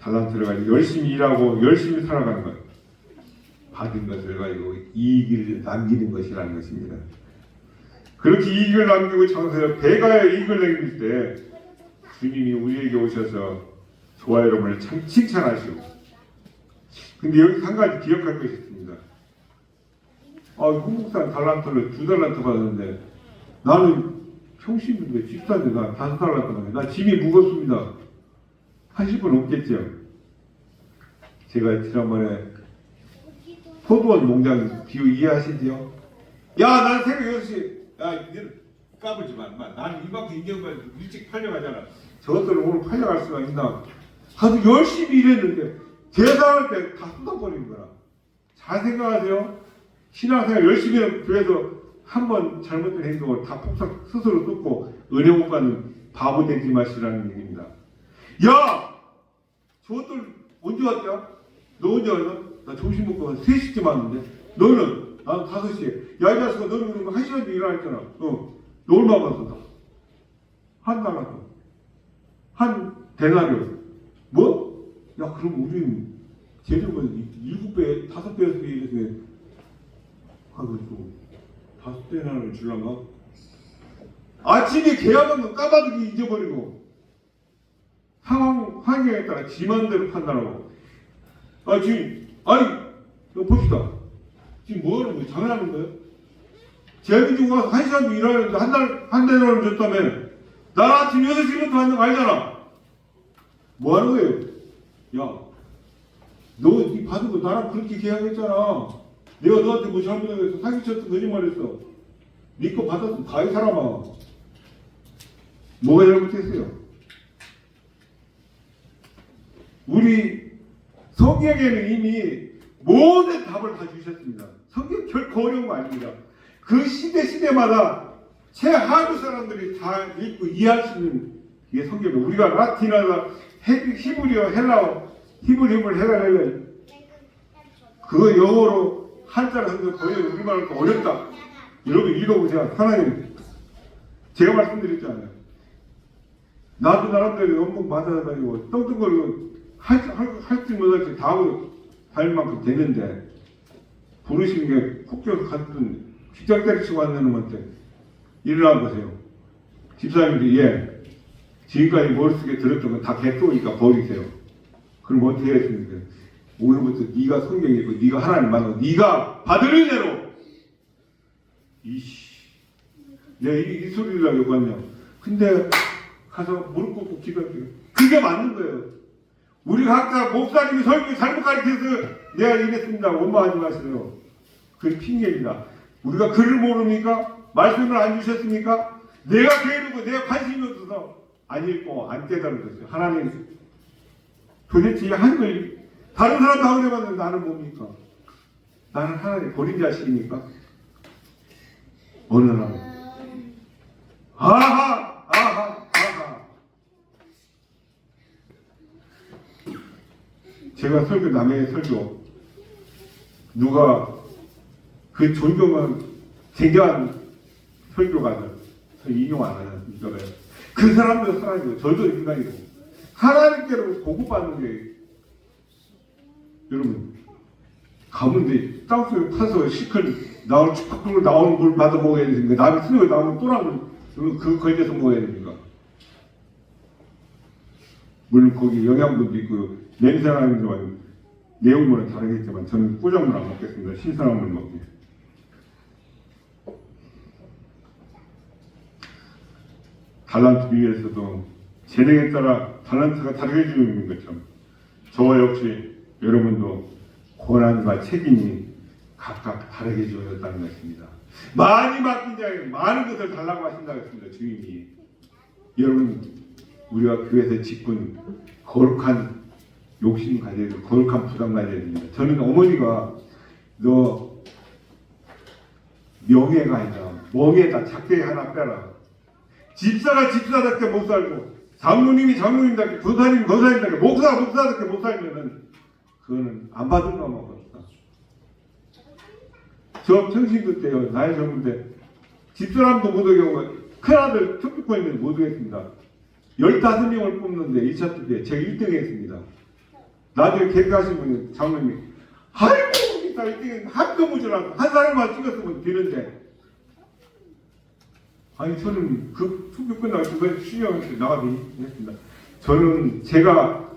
달란트를 가지고 열심히 일하고 열심히 살아가는 것. 받은 것을 가지고 이익을 남기는 것이라는 것입니다. 그렇게 이익을 남기고 장사에 배가의 이익을 남길 때 주님이 우리에게 오셔서 저와 여러분을 칭찬하시고 근데 여기서 한 가지 기억할 것이 있습니다. 한국산 달란트를 2달란트 받았는데 나는 평신인데 집사인데 나 5달란트 받았는데 나 짐이 무겁습니다. 하실 분 없겠죠? 제가 지난번에 포도원 농장 비유 이해하시지요? 난 새벽 6시 니는 까불지 마. 나는 이만큼 인경만 일찍 팔려가잖아. 저것들은 오늘 팔려갈 수가 있나. 아주 열심히 일했는데 대단할 때 다 쏟아버리는 거야. 잘 생각하세요. 신앙생활 열심히 하는 교회에서 한 번 잘못된 행동을 다 폭삭 스스로 뜯고 은혜 못 받는 바보 되지 마시라는 얘기입니다. 저것들 언제 왔냐? 너 언제 왔냐? 나 점심 먹고 3시쯤 왔는데 너는? 나는 5시에. 이 자식아 너는 그런 거 1시간도 일어났잖아. 너 얼마 받았어? 한 달러도. 한 데나리오. 뭐? 그럼 우리는 제대로는 7배, 5배에서 일해서 좀 5배나를 줄란가? 아침에 계약한 까마득히 잊어버리고 환경에 따라 지만대로 판단하고 이거 봅시다. 지금 뭐 하는 거예요? 장난하는 거예요? 제비 주고 가서 1시간도 일하는데 한 달을 줬다며. 나는 아침 6시부터 하는 거 알잖아. 뭐 하는 거예요? 너 받은 거 나랑 그렇게 계약했잖아. 내가 너한테 뭐 잘못했어? 사기쳤어? 거짓말했어? 네 거 받았으면 다 이 사람아. 뭐가 잘못했어요? 우리 성경에는 이미 모든 답을 다 주셨습니다. 성경 결코 어려운 거 아닙니다. 그 시대마다 최하위 사람들이 다 읽고 이해할 수 있는 게 성경입니다. 우리가 라틴어나 히브리어, 헬라어, 히브리어를 헬라어 그거 영어로 한자로 하는데 거의 우리말로 어렵다. 여러분 읽어보세요. 하나님 제가 말씀드렸잖아요. 나도 나름대로 연봉 받아가지고 떵떵거리고 할지 못할지 다 하고 할 만큼 되는데 부르시는 게 푹 껴서 갔던 직장 때리치고 왔는 놈한테 일어나 보세요. 집사님들이 지금까지 머릿속에 들었던 건 다 개쏘니까 버리세요. 그럼 어떻게 했습니까? 오늘부터 네가 성경에 있고 네가 하나님 만나고 네가 받으는 대로 내가 이 소리를 하려고 왔냐. 근데 가서 무릎 꿇고 기도할게요. 그게 맞는 거예요. 우리 각자 목사님이 설교 잘못 가르쳐서 내가 이랬습니다. 원망하지 마세요. 그게 핑계입니다. 우리가 글을 모릅니까? 말씀을 안 주셨습니까? 내가 게으르고 내가 관심이 없어서 안 읽고 안 깨달은 거죠. 하나님 도대체 한글 다른 사람도 하고 해봤는데 나는 뭡니까? 나는 하나님 버린 자식입니까? 어느 날 아하 아하 아하 제가 설교 남의 설교 누가 그 존경한 굉장한 설교가들 저 인용 안 하는 이거래요. 그 사람도 사람이고 저도 인간이고 하나님께로 보고받는 게 여러분 가문데 땅속에 파서 시큰 나올 축구로 나오는 물 받아 먹어야 되니까 남의 수요에 나오는 또랑을 그 걸려서 먹어야 됩니까? 물론 거기 영양분도 있고 냄새나는 거지만 내용물은 다르겠지만 저는 꾸정물 안 먹겠습니다. 신선한 물 먹기. 달란트 비유에서도 재능에 따라 달란트가 다르게 주는 것처럼 저와 역시 여러분도 고난과 책임이 각각 다르게 주어졌다는 것입니다. 많이 맡긴 자에게 많은 것을 달라고 하신다고 했습니다. 주인이. 여러분 우리가 교회에서 짓군 거룩한 욕심 가져야 되고 거룩한 부담 가져야 됩니다. 저는 어머니가 너 명예가 아니라 멍에다 작게 하나 빼라. 집사가 집사답게 못 살고 장로님이 장로님답게 도사님 도사님답게 목사가 목사답게 못 살면은 그거는 안 받은 것만 없다. 저 청신교 때요 나이 젊은데 집사람도 못 오게 큰아들 특별권인데 못 오겠습니다. 15명을 뽑는데 2차 투표에 제가 1등 했습니다. 나중에 개표하신 분이 장로님이 아이고 이따 1등 한표 모자라고 한 사람만 찍었으면 되는데 아니 저는 그 투표 끝나고 중간에 쉬려고 나가서 했습니다. 저는 제가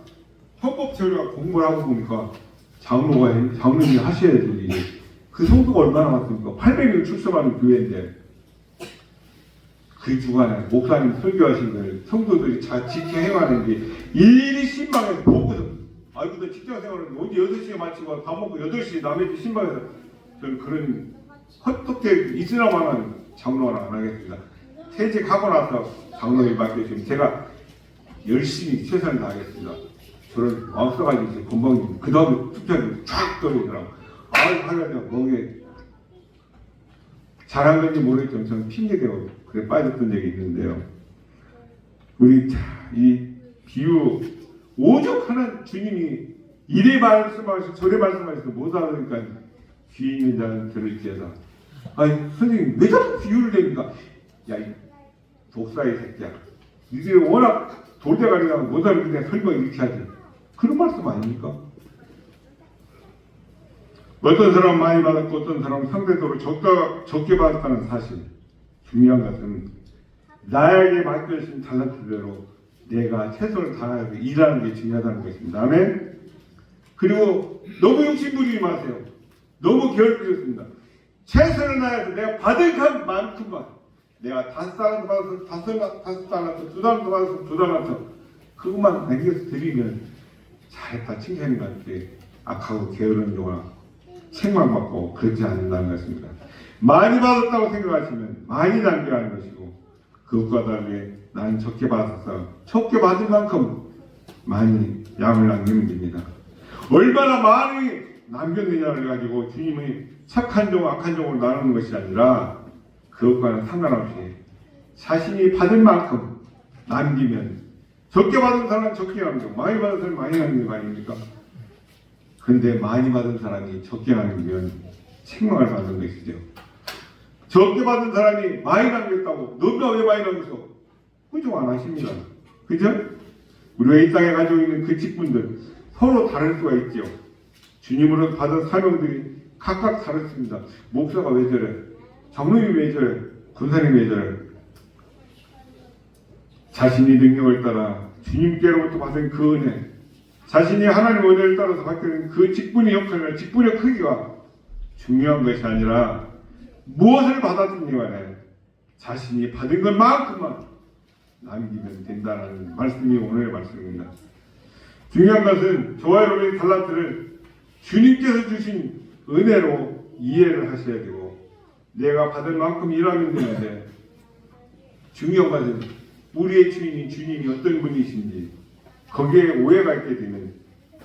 헌법재료가 공부를 하고 보니까 장로님이 하셔야 될 일이 그 성도가 얼마나 많습니까? 800명 출석하는 교회인데 그 주간에 목사님 설교하신 걸 성도들이 잘 지켜 행하는 게 일일이 신방에서 보고서 아이고 너 직장생활은 어디 6시에 마치고 밥 먹고 8시에 남의 집 신방에서 저는 그런 헛되게 있으나마는 장로는 안 하겠습니다. 퇴직하고 나서 장로를 맡겨주시면 제가 열심히 최선을 다하겠습니다. 저를 마음써가지고 이제 건방지고 그 다음에 투표를 쫙 떨리더라고. 아유 하려면 멍에 잘한 건지 모르겠지만 저는 핑계대고 그래 빠졌던 적이 있는데요. 우리 이 비유 오죽하는 주님이 이래 말씀하시고 저래 말씀하시고 못 알아듣니까 귀 있는 자는 들을지어다. 아니 선생님 왜 자꾸 비유를 냅니까? 야 이 독사의 새끼야. 니들이 워낙 돌대가리라고 못 알아듣는데 설명 이렇게 하지. 그런 말씀 아닙니까? 어떤 사람은 많이 받았고 어떤 사람은 상대적으로 적게 받았다는 사실. 중요한 것은 나에게 맡겨주신 달란트대로 내가 최선을 다해서 일하는 게 중요하다는 것입니다. 아멘. 그리고 너무 욕심부리지 마세요. 너무 게을르겠습니다. 최선을 다해서 내가 받을 만큼만 내가 5달란트 받아서 5달란트 2달란트 받아서 2달란트 그것만 남겨서 드리면 잘했다 칭찬이 받게 악하고 게으른 동안 책망받고 그렇지 않는다는 것입니다. 많이 받았다고 생각하시면 많이 남겨가는 것이고 그것과 다르게 나는 적게 받아서 적게 받은 만큼 많이 양을 남기면 됩니다. 얼마나 많이 남겼느냐를 가지고 주님의 착한 종 악한 종으로 나누는 것이 아니라 그것과는 상관없이 자신이 받은 만큼 남기면 적게 받은 사람은 적게 남기고 많이 받은 사람은 많이 남기는 거 아닙니까? 그런데 많이 받은 사람이 적게 남기면 책망을 받는 것이죠. 적게 받은 사람이 많이 남겼다고 너가 왜 많이 남겼어? 후정 안 하십니다. 그죠? 우리가 이 땅에 가지고 있는 그 직분들 서로 다를 수가 있죠. 주님으로 받은 사명들이 각각 다릅니다. 목사가 왜 저래? 장로님이 왜 저래? 군사님이 왜 저래? 자신이 능력을 따라 주님께로부터 받은 그 은혜, 자신이 하나님의 은혜를 따라서 받는 그 직분의 역할이나 직분의 크기가 중요한 것이 아니라 무엇을 받았든지 간에 자신이 받은 것만큼만 남기면 된다는 말씀이 오늘의 말씀입니다. 중요한 것은 저와 여러분의 달란트를 주님께서 주신 은혜로 이해를 하셔야 되고 내가 받을 만큼 일하면 되는데 중요한 것은 우리의 주인이 주님이 어떤 분이신지 거기에 오해가 있게 되면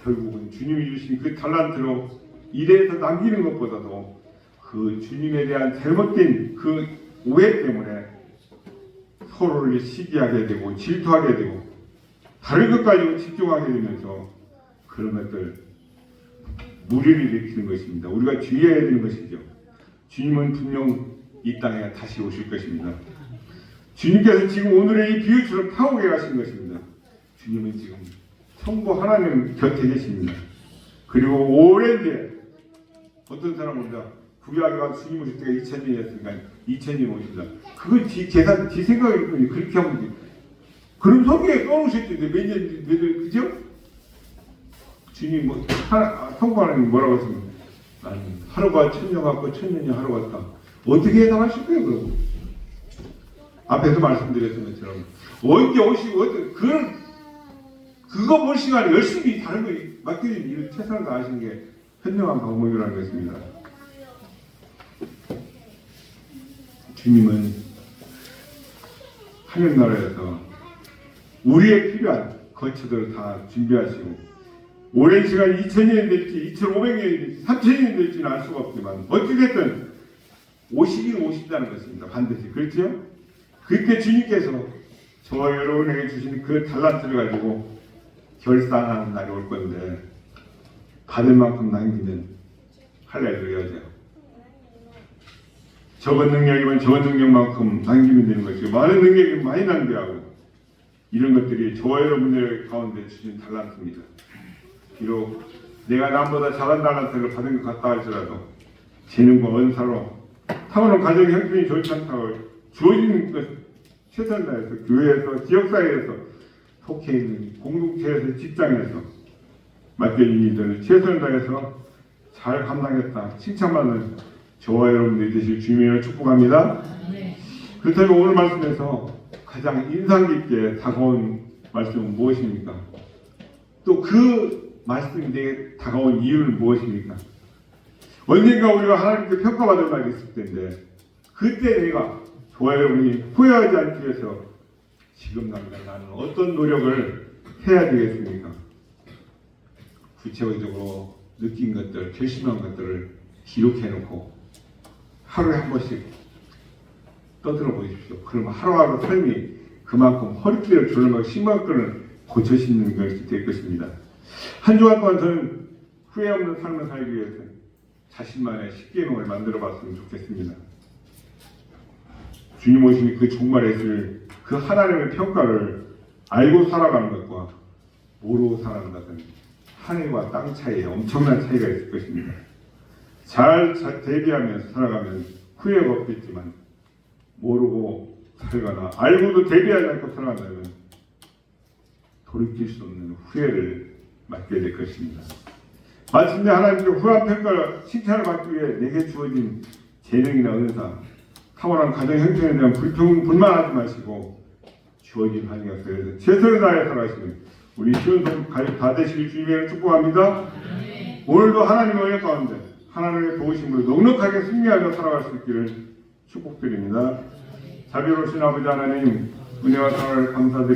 결국은 주님이 주신 그 달란트로 일해서 남기는 것보다도 그 주님에 대한 잘못된 그 오해 때문에 서로를 시기하게 되고 질투하게 되고 다른 것 가지고 집중하게 되면서 그런 것들 무리를 일으키는 것입니다. 우리가 주의해야 되는 것이죠. 주님은 분명 이 땅에 다시 오실 것입니다. 주님께서 지금 오늘의 이 비유처럼 타오게 가신 것입니다. 주님은 지금 성부 하나님 곁에 계십니다. 그리고 오랜 뒤에 어떤 사람은 구약에 가서 주님 오실 때가 2000년이었으니까 2000년 오신다. 그거 지 생각일 뿐이 그렇게 하면 돼. 그럼 성경에 써놓으실 텐데 몇 년, 그죠? 주님 성부 하나님 뭐라고 했습니까? 나는 하루가 1000년 같고 1000년이 하루 같다. 어떻게 해석하실 거예요, 그럼? 앞에서 말씀드렸던 것처럼 언제 오시고 그거 볼 시간에 열심히 다른 거 맡겨진 일을 최선을 다하시는 게 현명한 방법이라는 것입니다. 주님은 하늘나라에서 우리의 필요한 거처들을 다 준비하시고 오랜 시간 2000년이 될지 2500년이 될지 3000년이 될지는 알 수가 없지만 어찌됐든 오시긴 오신다는 것입니다. 반드시. 그렇죠? 그때 주님께서 저와 여러분에게 주신 그 달란트를 가지고 결산하는 날이 올 건데 받을 만큼 남기면 할렐루야죠. 적은 능력이면 적은 능력만큼 남기면 되는 것이고 많은 능력이면 많이 남겨하고 이런 것들이 저와 여러분들 가운데 주신 달란트입니다. 비록 내가 남보다 작은 달란트를 받은 것 같다 할지라도 재능과 은사로 타고난 가정 형편이 좋지 않다고 주어지는 것 최선을 다해서 교회에서 지역사회에서 속해 있는 공동체에서 직장에서 맡겨진 일들을 최선을 다해서 잘 감당했다 칭찬받는 저와 여러분들이 되실 주님을 축복합니다. 그렇다면 오늘 말씀에서 가장 인상 깊게 다가온 말씀은 무엇입니까? 또 그 말씀이 내게 다가온 이유는 무엇입니까? 언젠가 우리가 하나님께 평가받을 날이 있을 텐데 그때 내가 저와 여러분이 후회하지 않기 위해서 지금 당장 나는 어떤 노력을 해야 되겠습니까? 구체적으로 느낀 것들, 결심한 것들을 기록해놓고 하루에 한 번씩 떠들어 보십시오. 그러면 하루하루 삶이 그만큼 허리띠를 졸라매고 신발끈을 고쳐 신는 것이 될 것입니다. 한 주간 동안 저는 후회 없는 삶을 살기 위해서 자신만의 십계명을 만들어 봤으면 좋겠습니다. 주님 오시니 그 종말에 있을 그 하나님의 평가를 알고 살아가는 것과 모르고 살아가는 것은 하늘과 땅 차이에 엄청난 차이가 있을 것입니다. 잘 대비하면서 살아가면 후회가 없겠지만 모르고 살거나 알고도 대비하지 않고 살아간다면 돌이킬 수 없는 후회를 맞게 될 것입니다. 마침내 하나님께 후한 평가를 칭찬을 받기 위해 내게 주어진 재능이나 은사 타고난 가정 형편에 대한 불만하지 마시고 주어진 환경에서 최선을 다해 살아가시는 우리 시온성 가족 다 되시길 주님의 축복합니다. 오늘도 하나님의 은혜 가운데 하나님의 도우심으로 넉넉하게 승리하며 살아갈 수 있기를 축복드립니다. 자비로우신 아버지 하나님 은혜와 사랑을 감사드립니다.